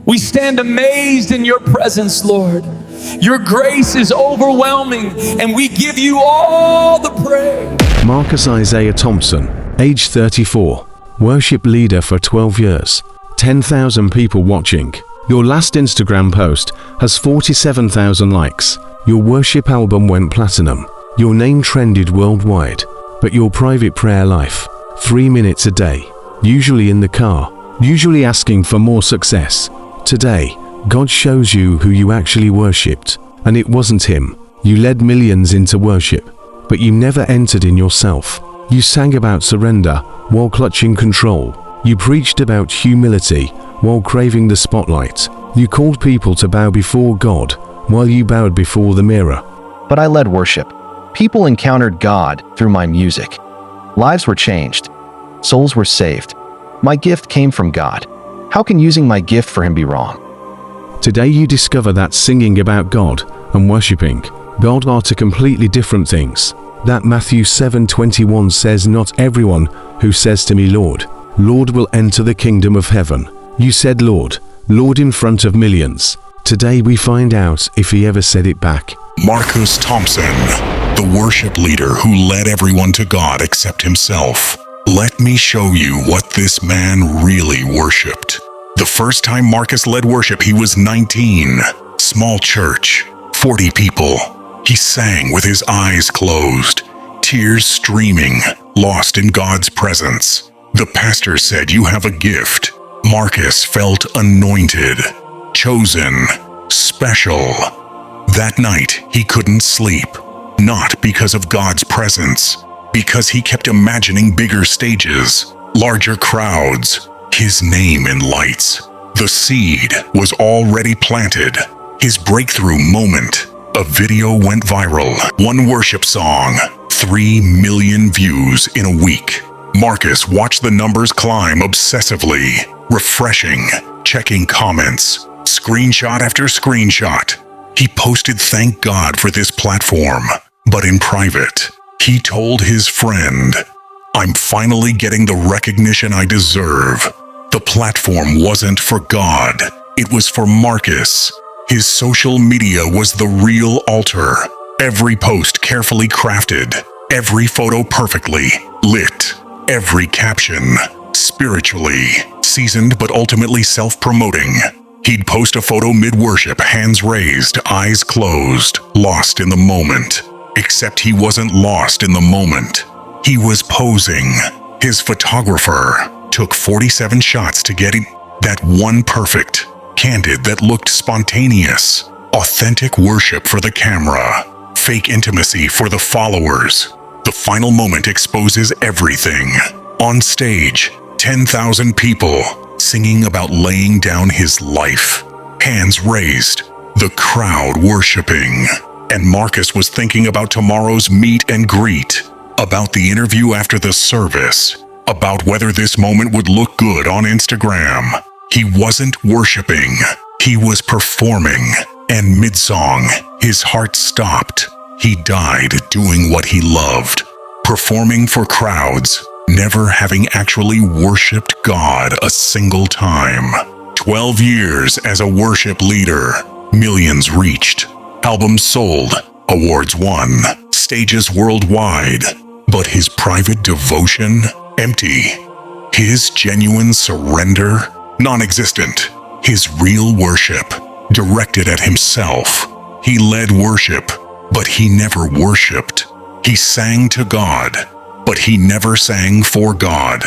We stand amazed in your presence, Lord. Your grace is overwhelming, and we give you all the praise. Marcus Isaiah Thompson, age 34, worship leader for 12 years, 10,000 people watching. Your last Instagram post has 47,000 likes. Your worship album went platinum. Your name trended worldwide. But your private prayer life, 3 minutes a day, usually in the car, usually asking for more success. Today, God shows you who you actually worshipped, and it wasn't Him. You led millions into worship, but you never entered in yourself. You sang about surrender while clutching control. You preached about humility while craving the spotlight. You called people to bow before God while you bowed before the mirror. But I led worship. People encountered God through my music. Lives were changed. Souls were saved. My gift came from God. How can using my gift for Him be wrong? Today you discover that singing about God and worshiping God are two completely different things. That Matthew 7:21 says, "Not everyone who says to me, Lord, Lord, will enter the kingdom of heaven." You said Lord, Lord in front of millions. Today we find out if He ever said it back. Marcus Thompson, the worship leader who led everyone to God except himself. Let me show you what this man really worshipped. The first time Marcus led worship, he was 19. Small church, 40 people. He sang with his eyes closed, tears streaming, lost in God's presence. The pastor said, "You have a gift." Marcus felt anointed, chosen, special. That night, he couldn't sleep, not because of God's presence, because he kept imagining bigger stages, larger crowds, his name in lights. The seed was already planted. His breakthrough moment. A video went viral. One worship song, 3 million views in a week. Marcus watched the numbers climb obsessively, refreshing, checking comments, screenshot after screenshot. He posted thank God for this platform, but in private, he told his friend, "I'm finally getting the recognition I deserve." The platform wasn't for God, it was for Marcus. His social media was the real altar. Every post carefully crafted, every photo perfectly lit, every caption spiritually seasoned but ultimately self-promoting. He'd post a photo mid-worship, hands raised, eyes closed, lost in the moment. Except he wasn't lost in the moment. He was posing. His photographer took 47 shots to get that one perfect, candid that looked spontaneous. Authentic worship for the camera, fake intimacy for the followers. The final moment exposes everything. On stage, 10,000 people singing about laying down his life. Hands raised, the crowd worshiping. And Marcus was thinking about tomorrow's meet and greet, about the interview after the service, about whether this moment would look good on Instagram. He wasn't worshiping, he was performing. And mid-song, his heart stopped. He died doing what he loved, performing for crowds, never having actually worshipped God a single time. 12 years as a worship leader, millions reached, albums sold, awards won, stages worldwide. But his private devotion, empty. His genuine surrender, non-existent. His real worship, directed at himself. He led worship, but he never worshipped. He sang to God, but he never sang for God.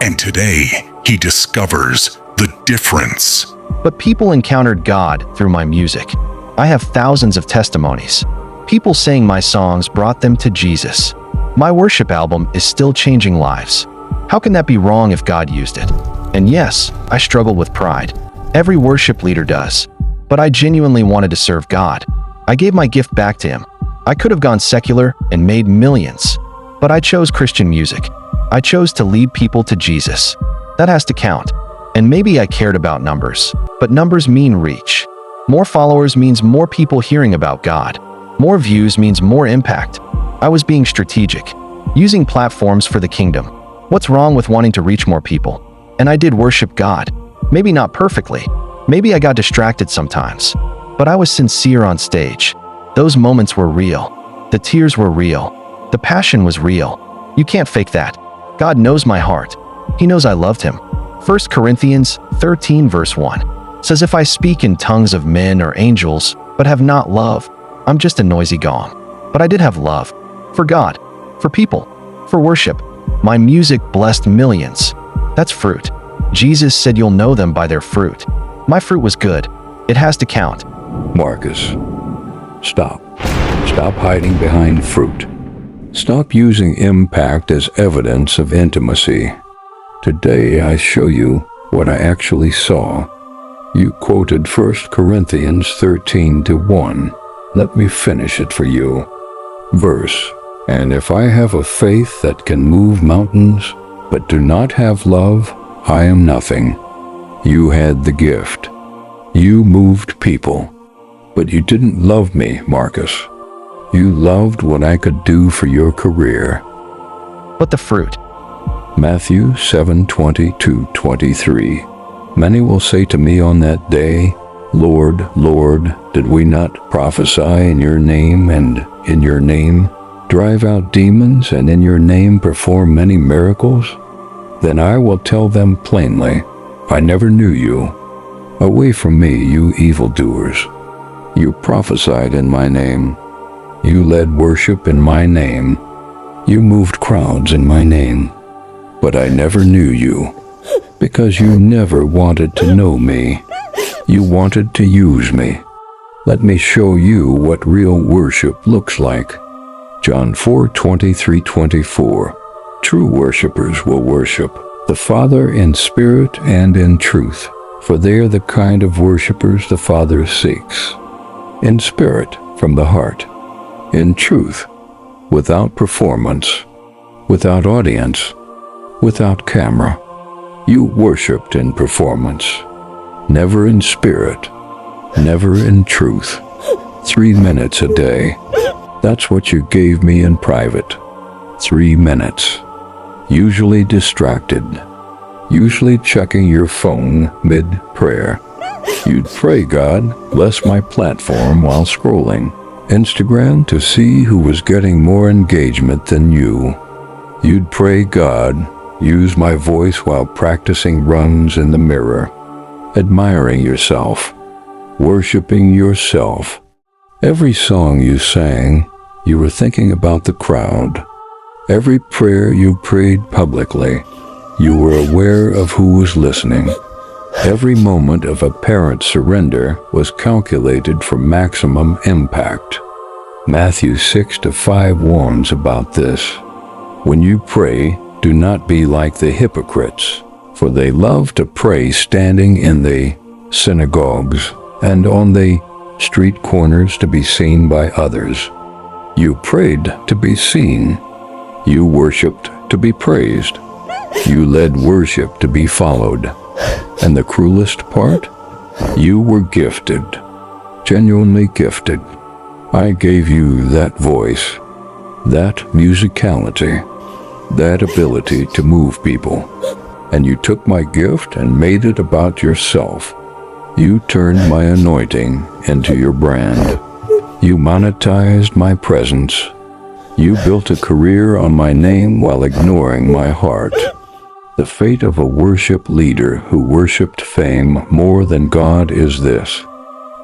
And today, he discovers the difference. But people encountered God through my music. I have thousands of testimonies. People saying my songs brought them to Jesus. My worship album is still changing lives. How can that be wrong if God used it? And yes, I struggle with pride. Every worship leader does. But I genuinely wanted to serve God. I gave my gift back to Him. I could have gone secular and made millions. But I chose Christian music. I chose to lead people to Jesus. That has to count. And maybe I cared about numbers. But numbers mean reach. More followers means more people hearing about God. More views means more impact. I was being strategic, using platforms for the kingdom. What's wrong with wanting to reach more people? And I did worship God. Maybe not perfectly, Maybe I got distracted sometimes, but I was sincere on stage. Those moments were real. The tears were real. The passion was real. You can't fake that. God knows my heart. He knows I loved him. 1 Corinthians 13 verse 1 says, if I speak in tongues of men or angels, but have not love, I'm just a noisy gong. But I did have love. For God, for people, for worship. My music blessed millions. That's fruit. Jesus said you'll know them by their fruit. My fruit was good. It has to count. Marcus, stop. Stop hiding behind fruit. Stop using impact as evidence of intimacy. Today I show you what I actually saw. You quoted 1 Corinthians 13:1. Let me finish it for you. Verse, and if I have a faith that can move mountains, but do not have love, I am nothing. You had the gift. You moved people. But you didn't love me, Marcus. You loved what I could do for your career. But the fruit. Matthew 7:20-23. Many will say to me on that day, Lord, Lord, did we not prophesy in your name and in your name drive out demons and in your name perform many miracles? Then I will tell them plainly, I never knew you. Away from me, you evildoers. You prophesied in my name. You led worship in my name. You moved crowds in my name. But I never knew you, because you never wanted to know me. You wanted to use me. Let me show you what real worship looks like. John 4:23-24. True worshipers will worship the Father in spirit and in truth, for they are the kind of worshipers the Father seeks. In spirit, from the heart. In truth, without performance, without audience, without camera. You worshiped in performance, never in spirit, never in truth. 3 minutes a day. That's what you gave me in private. 3 minutes. Usually distracted. Usually checking your phone mid-prayer. You'd pray, God, bless my platform while scrolling Instagram to see who was getting more engagement than you. You'd pray, God, use my voice while practicing runs in the mirror, admiring yourself, worshiping yourself. Every song you sang, you were thinking about the crowd. Every prayer you prayed publicly, you were aware of who was listening. Every moment of apparent surrender was calculated for maximum impact. Matthew 6:5 warns about this. When you pray, do not be like the hypocrites, for they love to pray standing in the synagogues and on the street corners to be seen by others. You prayed to be seen. You worshipped to be praised. You led worship to be followed. And the cruelest part? You were gifted, genuinely gifted. I gave you that voice, that musicality, that ability to move people. And you took my gift and made it about yourself. You turned my anointing into your brand. You monetized my presence. You built a career on my name while ignoring my heart. The fate of a worship leader who worshiped fame more than God is this.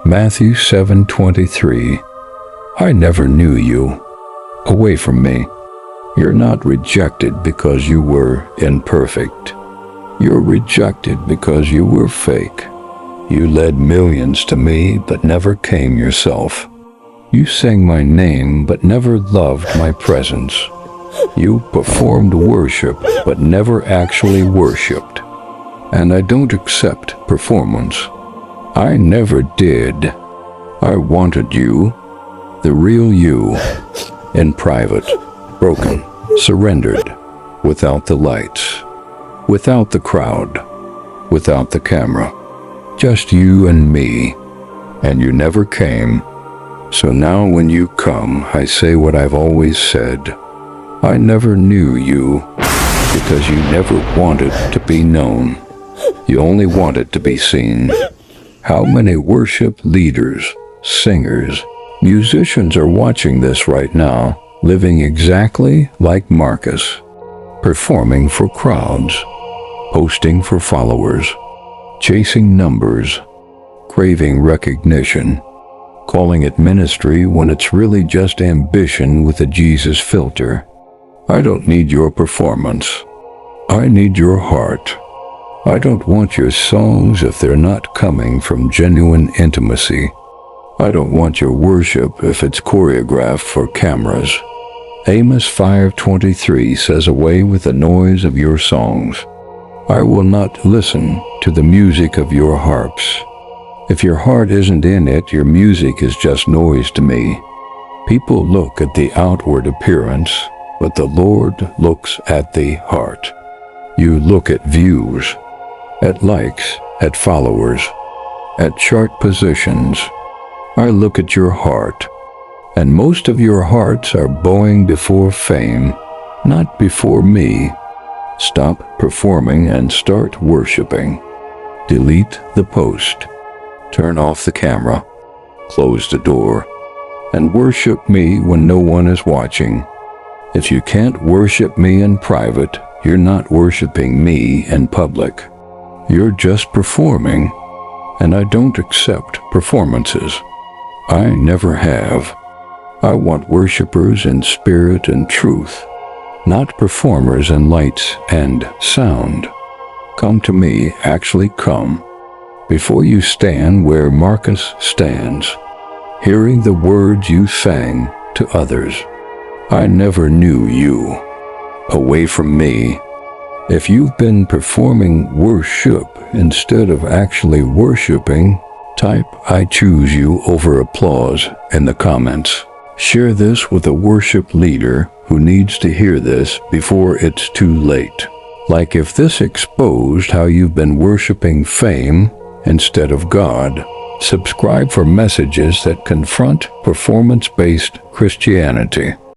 Matthew 7:23. I never knew you. Away from me. You're not rejected because you were imperfect. You're rejected because you were fake. You led millions to me but never came yourself. You sang my name but never loved my presence. You performed worship but never actually worshipped. And I don't accept performance. I never did. I wanted you, the real you, in private, broken, surrendered, without the lights, without the crowd, without the camera. Just you and me. And you never came. So now when you come, I say what I've always said. I never knew you because you never wanted to be known. You only wanted to be seen. How many worship leaders, singers, musicians are watching this right now, living exactly like Marcus, performing for crowds, posting for followers, chasing numbers, craving recognition, calling it ministry when it's really just ambition with a Jesus filter. I don't need your performance. I need your heart. I don't want your songs if they're not coming from genuine intimacy. I don't want your worship if it's choreographed for cameras. Amos 5:23 says, "Away with the noise of your songs. I will not listen to the music of your harps." If your heart isn't in it, your music is just noise to me. People look at the outward appearance, but the Lord looks at the heart. You look at views, at likes, at followers, at chart positions. I look at your heart, and most of your hearts are bowing before fame, not before me. Stop performing and start worshiping. Delete the post. Turn off the camera. Close the door. And worship me when no one is watching. If you can't worship me in private, you're not worshiping me in public. You're just performing, and I don't accept performances. I never have. I want worshipers in spirit and truth, not performers in lights and sound. Come to me, actually come. Before you stand where Marcus stands, hearing the words you sang to others. I never knew you. Away from me. If you've been performing worship instead of actually worshiping, type "I choose you" over applause in the comments. Share this with a worship leader who needs to hear this before it's too late. Like if this exposed how you've been worshiping fame instead of God. Subscribe for messages that confront performance-based Christianity.